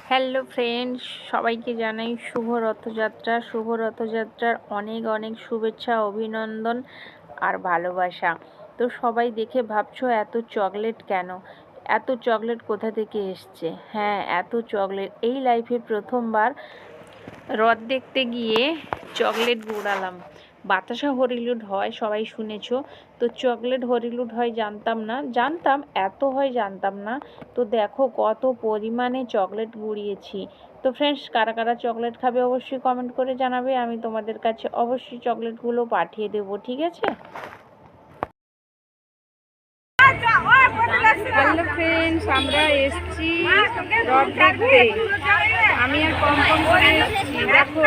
Hello friends, সবাইকে জানাই শুভ রথযাত্রার অনেক অনেক শুভেচ্ছা, অভিনন্দন আর ভালোবাসা। তো সবাই দেখে ভাবছো এত চকলেট কেন, এত চকলেট কোথা থেকে এসছে? হ্যাঁ, এত চকলেট এই লাইফে প্রথমবার রথ দেখতে গিয়ে চকলেট গুড়ালাম। বাতাসা হরিলুট হয় সবাই শুনেছো, তো চকলেট হরিলুট হয় জানতাম না, জানতাম এত হয় জানতাম না। তো দেখো কত পরিমাণে চকলেট গুড়িয়েছি। তো ফ্রেন্ডস, কারা কারা চকলেট খাবে অবশ্যই কমেন্ট করে জানাবে, আমি তোমাদের কাছে অবশ্যই চকলেটগুলো পাঠিয়ে দেবো, ঠিক আছে? হ্যালো ফ্রেন্ডস, আমরা এসছি রথ দেখতে। আমি আর পম্পম করে এসছি, দেখো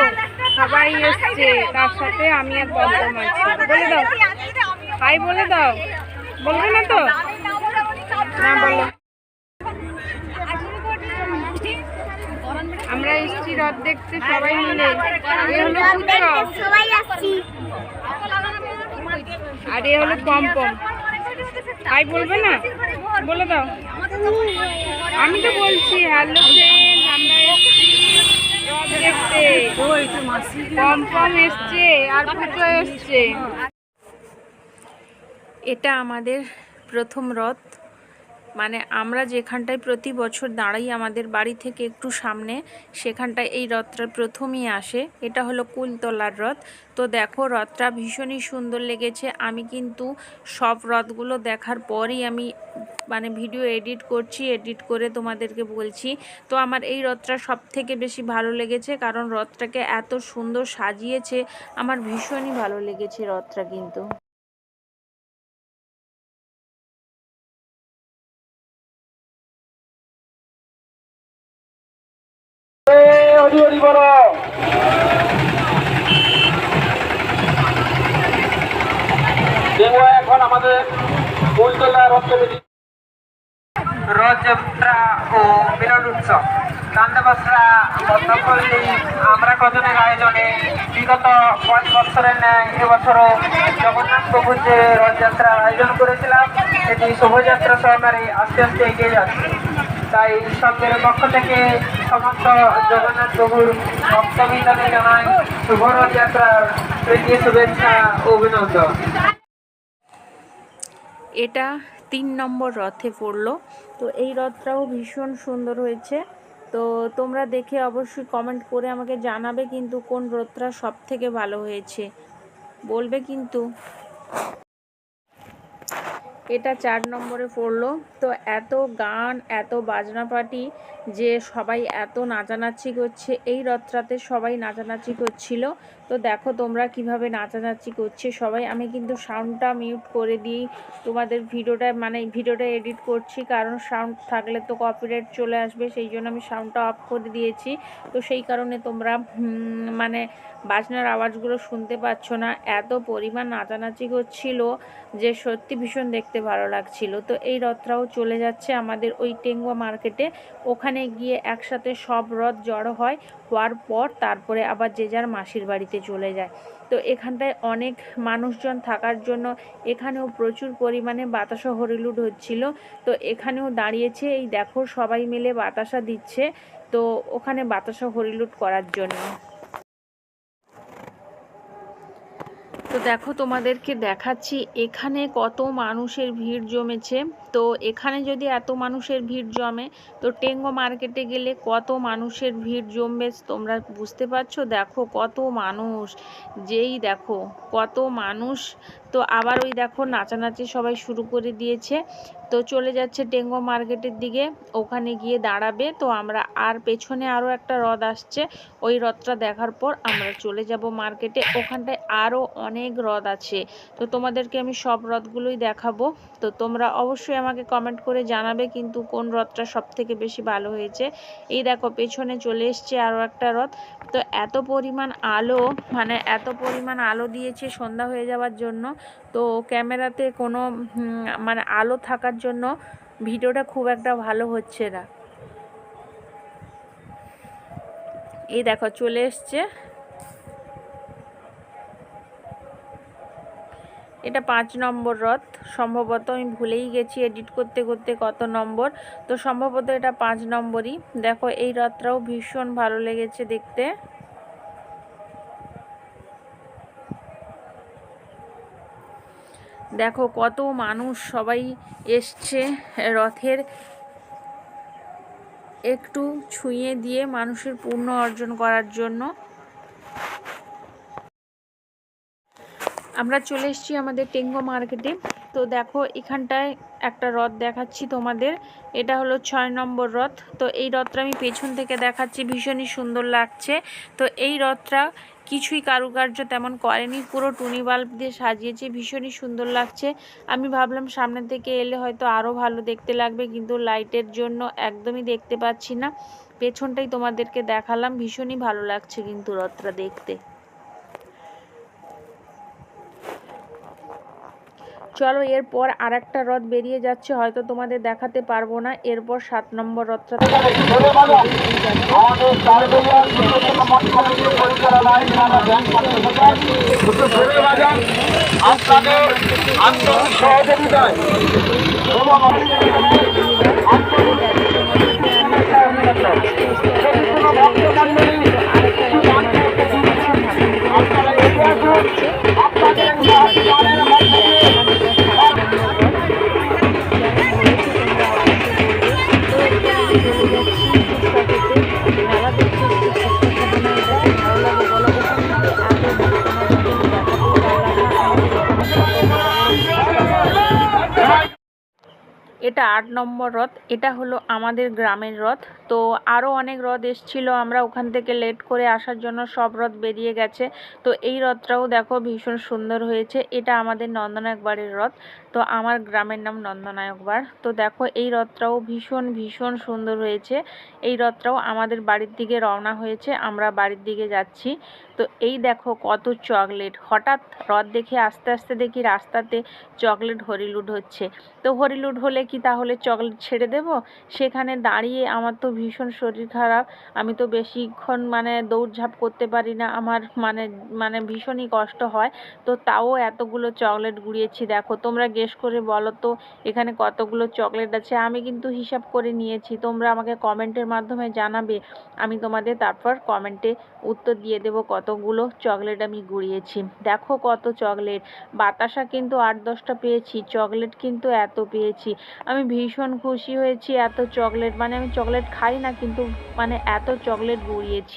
সবাই এসছে, তার সাথে আমি আর পম্পম আছি। বলে দাও হাই, বলে দাও। বলবে না তো? না, বলো। আমরা এসছি রথ দেখতে সবাই মিলে। এ হলো পুচো আর এ হলো পম্পম। হাই বলবে না? বলে দাও। আমি তো বলছি হ্যালো ফ্রেন্ড, আমরা এসছি রথ দেখতে। পম্পম এসছে আর পুচো এসছে। এটা আমাদের প্রথম রথ, মানে আমরা যেখানটায় প্রতি বছর দাঁড়াই আমাদের বাড়ি থেকে একটু সামনে, সেখানটায় এই রথটা প্রথমই আসে। এটা হলো কুলতলার রথ। তো দেখো রথটা ভীষণই সুন্দর লেগেছে। আমি কিন্তু সব রথগুলো দেখার পরই আমি মানে ভিডিও এডিট করছি, এডিট করে তোমাদেরকে বলছি। তো আমার এই রথটা সব থেকে বেশি ভালো লেগেছে, কারণ রথটাকে এত সুন্দর সাজিয়েছে। আমার ভীষণই ভালো লেগেছে রথটা কিন্তু। হরি হরি বল। এখন আমাদের কুলতলা রথযাত্রা ও মিলন উৎসব কান্দাবাসরা বদ্ধপল্লী আমরা কজনের আয়োজনে বিগত 5 বছরের ন্যায় এবছরও জগন্নাথ প্রভুর যে রথযাত্রার আয়োজন করেছিলাম, এটি শোভাযাত্রা সহকারে আস্তে আস্তে এগিয়ে যাচ্ছে। তাই সবের পক্ষ থেকে সমস্ত জগন্নাথ প্রভুর ভক্তবৃন্দকে জানাই শুভ রথযাত্রার প্রীতি শুভেচ্ছা ও অভিনন্দন। এটা 3 নম্বর রথে পড়লো। তো এই রথটাও ভীষণ সুন্দর হয়েছে। তো তোমরা দেখে অবশ্যই কমেন্ট করে আমাকে জানাবে কিন্তু কোন রথটা সব থেকে ভালো হয়েছে, বলবে কিন্তু। এটা 4 নম্বরে পড়লো। তো এত গান, এত বাজনা পার্টি যে সবাই এত নাচানাচি করছে, এই রথটাতে সবাই নাচানাচি করছিল। তো দেখো তোমরা কিভাবে নাচানাচি করছে সবাই। আমি কিন্তু সাউন্ডটা মিউট করে দিই তোমাদের ভিডিওটা এডিট করছি, কারণ সাউন্ড থাকলে তো কপিরাইট চলে আসবে, সেই জন্য আমি সাউন্ডটা অফ করে দিয়েছি। তো সেই কারণে তোমরা মানে বাজনার আওয়াজগুলো শুনতে পাচ্ছ না। এত পরিমাণ নাচানাচি করছিল যে সত্যি ভীষণ দেখতে ভালো লাগছিল। তো এই রথটাও চলে যাচ্ছে আমাদের ওই টেঙ্গুয়া মার্কেটে। ওখানে গিয়ে একসাথে সব রথ জড়ো হওয়ার পর তারপরে আবার যে যার মাসির বাড়িতে চলে যায়। তো এখানটায় অনেক মানুষজন থাকার জন্য এখানেও প্রচুর পরিমাণে বাতাসা হরিলুট হচ্ছিল। তো এখানেও দাঁড়িয়েছে, এই দেখো সবাই মিলে বাতাসা দিচ্ছে, তো ওখানে বাতাসা হরিলুট করার জন্য। তো দেখো তোমাদেরকে দেখাচ্ছি এখানে কত মানুষের ভিড় জমেছে। তো এখানে যদি এত মানুষের ভিড় জমে, তো টেঙ্গো মার্কেটে গেলে কত মানুষের ভিড় জমবে তোমরা বুঝতে পারছো। দেখো কত মানুষ, যেই দেখো কত মানুষ। তো আবার ওই দেখো নাচানাচি সবাই শুরু করে দিয়েছে। তো চলে যাচ্ছে টেঙ্গো মার্কেটের দিকে, ওখানে গিয়ে দাঁড়াবে। তো আমরা আর পেছনে আরও একটা হ্রদ আসছে, ওই হ্রদটা দেখার পর আমরা চলে যাব মার্কেটে। ওখানটায় আরও অনেক হ্রদ আছে, তো তোমাদেরকে আমি সব হ্রদগুলোই দেখাবো। তো তোমরা অবশ্যই আমাকে কমেন্ট করে জানাবে কিন্তু কোন হ্রদটা সব থেকে বেশি ভালো হয়েছে। এই দেখো পেছনে চলে এসছে আরও একটা হ্রদ। তো এত পরিমাণ আলো, মানে এত পরিমাণ আলো দিয়েছে সন্ধ্যা হয়ে যাওয়ার জন্য। তো ক্যামেরাতে কোনো মানে আলো থাকার জন্য ভিডিওটা খুব একটা ভালো হচ্ছে না। এই দেখো চলে এসছে, এটা 5 নম্বর রথ, সম্ভবত আমি ভুলেই গেছি এডিট করতে করতে কত নম্বর, তো সম্ভবত এটা 5 নম্বরই। দেখো এই রথটাও ভীষণ ভালো লেগেছে দেখতে। দেখো কত মানুষ সবাই এসছে রথের একটু ছুঁয়ে দিয়ে মানুষের পুণ্য অর্জন করার জন্য। আমরা চলে এসেছি আমাদের টেঙ্গো মার্কেটে। তো দেখো এখানটায় একটা রথ দেখাচ্ছি তোমাদের, এটা হলো 6 নম্বর রথ। তো এই রথটা আমি পেছন থেকে দেখাচ্ছি, ভীষণই সুন্দর লাগছে। তো এই রথটা কিছুই কারুকার্য তেমন করেনি, পুরো টুনি বাল্ব দিয়ে সাজিয়েছে, ভীষণই সুন্দর লাগছে। আমি ভাবলাম সামনে থেকে এলে হয়তো আরও ভালো দেখতে লাগবে, কিন্তু লাইটের জন্য একদমই দেখতে পাচ্ছি না। পেছনটাই তোমাদেরকে দেখালাম, ভীষণই ভালো লাগছে কিন্তু রথটা দেখতে। চলো এরপর আর একটা রথ বেরিয়ে যাচ্ছে, হয়তো তোমাদের দেখাতে পারবো না। এরপর 7 নম্বর রথটা এটা 8 নম্বর রথ, এটা হলো আমাদের গ্রামের রথ। তো আরও অনেক রথ এসেছিলো, আমরা ওখান থেকে লেট করে আসার জন্য সব রথ বেরিয়ে গেছে। তো এই রথটাও দেখো ভীষণ সুন্দর হয়েছে, এটা আমাদের নন্দনায়ক বাড়ির রথ। তো আমার গ্রামের নাম নন্দনায়ক বাড়। তো দেখো এই রথটাও ভীষণ ভীষণ সুন্দর হয়েছে। এই রথটাও আমাদের বাড়ির দিকে রওনা হয়েছে, আমরা বাড়ির দিকে যাচ্ছি। তো এই দেখো কত চকলেট, হঠাৎ রথ দেখে আস্তে আস্তে দেখি রাস্তাতে চকলেট হরিলুট হচ্ছে। তো হরিলুট হলে কি তাহলে চকলেট ছেড়ে দেব? সেখানে দাঁড়িয়ে আমার তো ভীষণ শরীর খারাপ, আমি তো বেশিক্ষণ দৌড়ঝাঁপ করতে পারি না, আমার মানে ভীষণই কষ্ট হয়। তো তাও এতগুলো চকলেট গুড়িয়েছি। দেখো তোমরা গেস করে বলো তো এখানে কতগুলো চকলেট আছে। আমি কিন্তু হিসাব করে নিয়েছি, তোমরা আমাকে কমেন্টের মাধ্যমে জানাবে, আমি তোমাদের তারপর কমেন্টে উত্তর দিয়ে দেব কতগুলো চকলেট আমি গুড়িয়েছি। দেখো কত চকলেট, বাতাসা কিন্তু 8-10টা পেয়েছি, চকলেট কিন্তু এত পেয়েছি। আমি ভীষণ খুশি হয়েছি, এত চকলেট, আমি চকলেট খাই না, কিন্তু এত চকলেট গুড়িয়েছি।